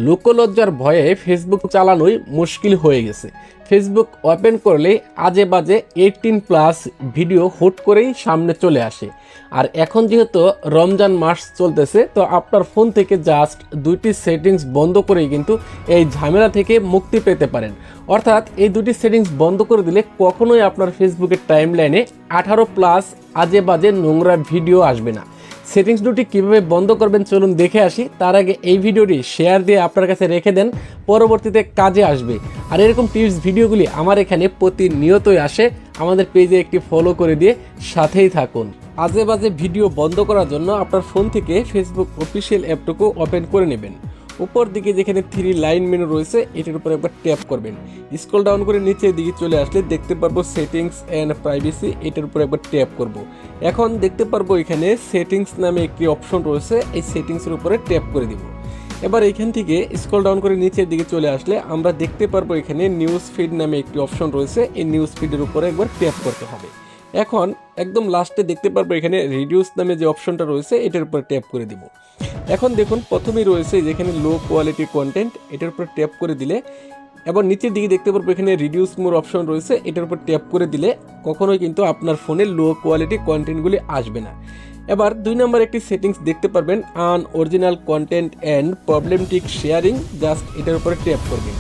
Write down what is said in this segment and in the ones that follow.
লোকলজ্জার ভয়ে ফেসবুক চালানোই মুশকিল হয়ে গেছে। ফেসবুক ওপেন করলে আজে বাজে 18+ ভিডিও হুট করেই সামনে চলে আসে। আর এখন যেহেতু রমজান মাস চলতেছে, তো আপনার ফোন থেকে জাস্ট 2টি সেটিংস বন্ধ করেই কিন্তু এই ঝামেলা থেকে মুক্তি পেতে পারেন। অর্থাৎ এই 2টি সেটিংস বন্ধ করে দিলে কখনোই আপনার ফেসবুকের টাইমলাইনে 18+ আজে বাজে নোংরা ভিডিও আসবে না। সেটিংস দুটি কীভাবে বন্ধ করবেন চলুন দেখে আসি। তার আগে এই ভিডিওটি শেয়ার দিয়ে আপনার কাছে রেখে দেন, পরবর্তীতে কাজে আসবে। আর এরকম টিপস ভিডিওগুলি আমার এখানে প্রতিনিয়তই আসে। আমাদের পেজে একটি ফলো করে দিয়ে সাথেই থাকুন। আজে বাজে ভিডিও বন্ধ করার জন্য আপনার ফোন থেকে ফেসবুক অফিসিয়াল অ্যাপটুকু ওপেন করে নেবেন। উপর দিকে যেখানে 3 লাইন মেনু রয়েছে এটার উপর একবার ট্যাপ করবেন। স্ক্রল ডাউন করে নিচের দিকে চলে আসলে দেখতে পারবো সেটিংস অ্যান্ড প্রাইভেসি, এটার উপর একবার ট্যাপ করব। এখন দেখতে পারবো এখানে সেটিংস নামে একটি অপশন রয়েছে, এই সেটিংসের উপরে ট্যাপ করে দিব। এবার এখান থেকে স্ক্রল ডাউন করে নিচের দিকে চলে আসলে আমরা দেখতে পারবো এখানে নিউজ ফিড নামে একটি অপশন রয়েছে, এই নিউজ ফিডের উপরে একবার ট্যাপ করতে হবে। এখন একদম লাস্টে দেখতে পারবো এখানে রিডিউস নামে যে অপশনটা রয়েছে এটার উপর ট্যাপ করে দিব। এখন দেখুন প্রথমেই রয়েছে যেখানে লো কোয়ালিটি কন্টেন্ট, এটার উপর ট্যাপ করে দিলে এবার নিচের দিকে দেখতে পারবো এখানে রিডিউস মোর অপশন রয়েছে, এটার উপর ট্যাপ করে দিলে কখনোই কিন্তু আপনার ফোনে লো কোয়ালিটি কন্টেন্টগুলি আসবে না। এবার 2 নম্বর একটি সেটিংস দেখতে পারবেন unoriginal content and problematic sharing, just এটার উপরে ট্যাপ করবেন।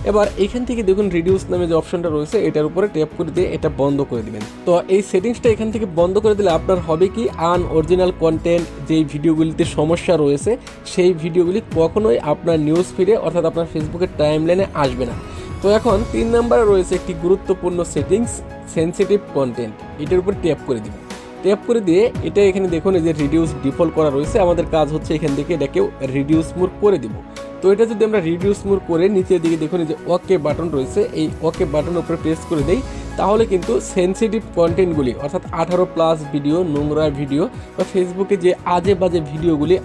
এবার এখান থেকে দেখুন রিডিউস নামে যে অপশনটা রয়েছে এটার উপরে ট্যাপ করে দিয়ে এটা বন্ধ করে দিবেন। তো এই সেটিংসটা এখান থেকে বন্ধ করে দিলে আপনার হবে কি, আনঅরিজিনাল কন্টেন্ট যেই ভিডিওগুলিতে সমস্যা রয়েছে সেই ভিডিওগুলি কখনোই আপনার নিউজ ফিডে অর্থাৎ আপনার ফেসবুকের টাইমলাইনে আসবে না। তো এখন 3 নম্বরে রয়েছে একটি গুরুত্বপূর্ণ সেটিংস সেনসিটিভ কন্টেন্ট, এটার উপর ট্যাপ করে দিবেন। ট্যাপ করে দিয়ে এটা এখানে দেখুন এই যে রিডিউস ডিফল্ট করা রয়েছে, আমাদের কাজ হচ্ছে এখান থেকে এটাকেও রিডিউস মোর করে দিব। তো এটা যদি আমরা রিডিউস মোর করে নিচের দিকে দেখুন এই যে ওকে বাটন রয়েছে, এই ওকে বাটনের উপরে প্রেস করে দেই, তাহলে কিন্তু সেনসিটিভ কন্টেন্টগুলি অর্থাৎ 18+ ভিডিও, নোংরা ভিডিও বা ফেসবুকে যে আজে বাজে ভিডিওগুলি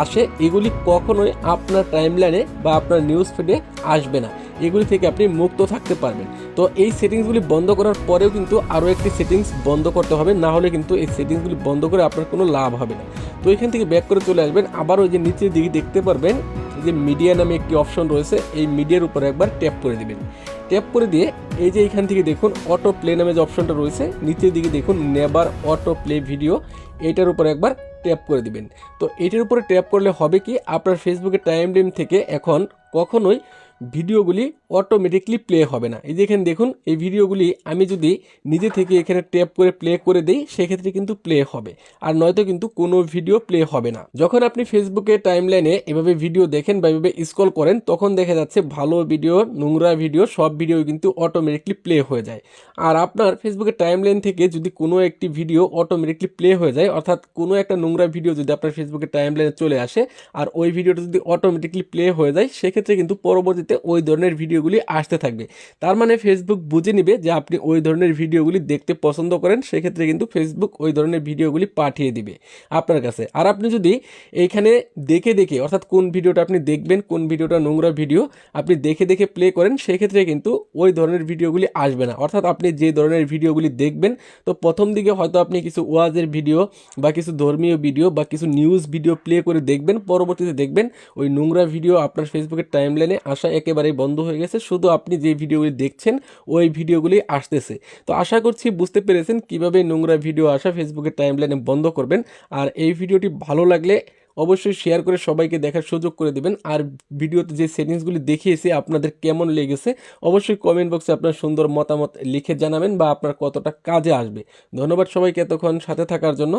আসে এগুলি কখনোই আপনার টাইমলাইনে বা আপনার নিউজ ফিডে আসবে না, এগুলি থেকে আপনি মুক্ত থাকতে পারবেন। তো এই সেটিংসগুলি বন্ধ করার পরেও কিন্তু আরও একটি সেটিংস বন্ধ করতে হবে, না হলে কিন্তু এই সেটিংসগুলি বন্ধ করে আপনার কোনো লাভ হবে না। তো এখান থেকে ব্যাক করে চলে আসবেন, আবার ওই যে নিচের দিকে দেখতে পারবেন যে মিডিয়া নামে একটি অপশন রয়েছে, এই মিডিয়ার উপরে একবার ট্যাপ করে দিবেন। ট্যাপ করে দিয়ে এই যে এখান থেকে দেখুন অটো প্লে নামে যে অপশনটা রয়েছে নিচের দিকে দেখুন নেভার অটো প্লে ভিডিও, এইটার উপরে একবার ট্যাপ করে দিবেন। তো এটার উপরে ট্যাপ করলে হবে কি, আপনার ফেসবুকের টাইমলাইন থেকে এখন কখনোই ভিডিওগুলি অটোমেটিকলি প্লে হবে না। এই যে এখানে দেখুন এই ভিডিওগুলি আমি যদি নিজে থেকে এখানে ট্যাপ করে প্লে করে দেই সেক্ষেত্রে কিন্তু প্লে হবে, আর নয়তো কিন্তু কোনো ভিডিও প্লে হবে না। যখন আপনি ফেসবুকে টাইমলাইনে এভাবে ভিডিও দেখেন বা এভাবে স্ক্রল করেন তখন দেখা যাচ্ছে ভালো ভিডিও, নোংরা ভিডিও সব ভিডিও কিন্তু অটোমেটিকলি প্লে হয়ে যায়। আর আপনার ফেসবুকের টাইমলাইন থেকে যদি কোনো একটি ভিডিও অটোমেটিকলি প্লে হয়ে যায়, অর্থাৎ কোনো একটা নোংরা ভিডিও যদি আপনার ফেসবুকের টাইমলাইনে চলে আসে আর ওই ভিডিওটা যদি অটোমেটিকলি প্লে হয়ে যায় সেক্ষেত্রে কিন্তু পরবর্তীতে ওই ধরনের ভিডিওগুলি আসতে থাকবে। তার মানে ফেসবুক বুঝে নিবে যে আপনি ওই ধরনের ভিডিওগুলি দেখতে পছন্দ করেন, সেক্ষেত্রে কিন্তু ফেসবুক ওই ধরনের ভিডিওগুলি পাঠিয়ে দিবে আপনার কাছে। আর আপনি যদি এইখানে দেখে দেখে অর্থাৎ কোন ভিডিওটা আপনি দেখবেন, কোন ভিডিওটা নোংরা ভিডিও আপনি দেখে দেখে প্লে করেন, সেক্ষেত্রে কিন্তু ওই ধরনের ভিডিওগুলি আসবে না। অর্থাৎ আপনি যে ধরনের ভিডিওগুলি দেখবেন, তো প্রথম দিকে হয়তো আপনি কিছু ওয়াজের ভিডিও বা কিছু ধর্মীয় ভিডিও বা কিছু নিউজ ভিডিও প্লে করে দেখবেন, পরবর্তীতে দেখবেন ওই নোংরা ভিডিও আপনার ফেসবুকের টাইমলাইনে আসা একেবারেই বন্ধ হয়ে গেছে, শুধু আপনি যে ভিডিওগুলি দেখছেন ওই ভিডিওগুলি আসতেছে। তো আশা করছি বুঝতে পেরেছেন কিভাবে নোংরা ভিডিও আসা ফেসবুকের টাইমলাইনে বন্ধ করবেন। আর এই ভিডিওটি ভালো লাগলে অবশ্যই শেয়ার করে সবাইকে দেখার সুযোগ করে দিবেন। আর ভিডিওতে যে সেটিংসগুলি দেখিয়েছি আপনাদের কেমন লেগেছে অবশ্যই কমেন্ট বক্সে আপনার সুন্দর মতামত লিখে জানাবেন বা আপনার কতটা কাজে আসবে। ধন্যবাদ সবাইকে এতক্ষণ সাথে থাকার জন্য।